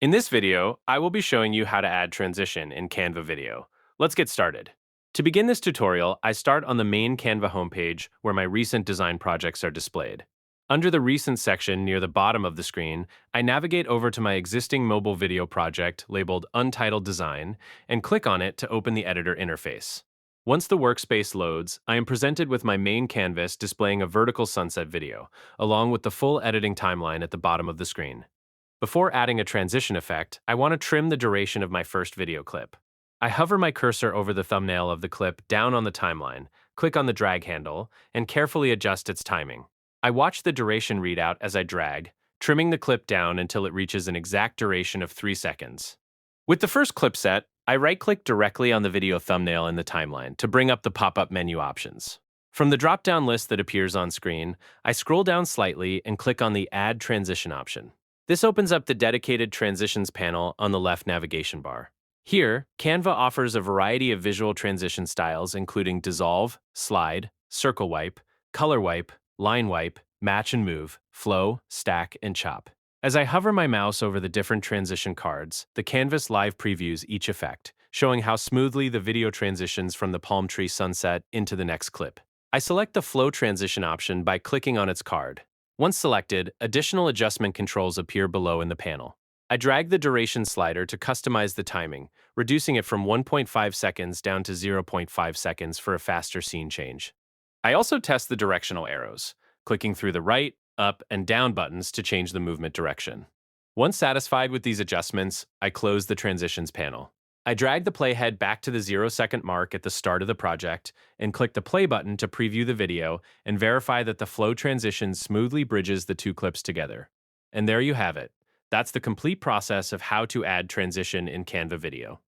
In this video, I will be showing you how to add transition in Canva video. Let's get started. To begin this tutorial, I start on the main Canva homepage where my recent design projects are displayed. Under the Recent section near the bottom of the screen, I navigate over to my existing mobile video project labeled Untitled Design and click on it to open the editor interface. Once the workspace loads, I am presented with my main canvas displaying a vertical sunset video, along with the full editing timeline at the bottom of the screen. Before adding a transition effect, I want to trim the duration of my first video clip. I hover my cursor over the thumbnail of the clip down on the timeline, click on the drag handle, and carefully adjust its timing. I watch the duration readout as I drag, trimming the clip down until it reaches an exact duration of 3 seconds. With the first clip set, I right-click directly on the video thumbnail in the timeline to bring up the pop-up menu options. From the drop-down list that appears on screen, I scroll down slightly and click on the Add Transition option. This opens up the dedicated Transitions panel on the left navigation bar. Here, Canva offers a variety of visual transition styles including dissolve, slide, circle wipe, color wipe, line wipe, match and move, flow, stack, and chop. As I hover my mouse over the different transition cards, the canvas live previews each effect, showing how smoothly the video transitions from the palm tree sunset into the next clip. I select the flow transition option by clicking on its card. Once selected, additional adjustment controls appear below in the panel. I drag the duration slider to customize the timing, reducing it from 1.5 seconds down to 0.5 seconds for a faster scene change. I also test the directional arrows, clicking through the right, up, and down buttons to change the movement direction. Once satisfied with these adjustments, I close the Transitions panel. I drag the playhead back to the 0-second mark at the start of the project and click the play button to preview the video and verify that the flow transition smoothly bridges the two clips together. And there you have it. That's the complete process of how to add transition in Canva video.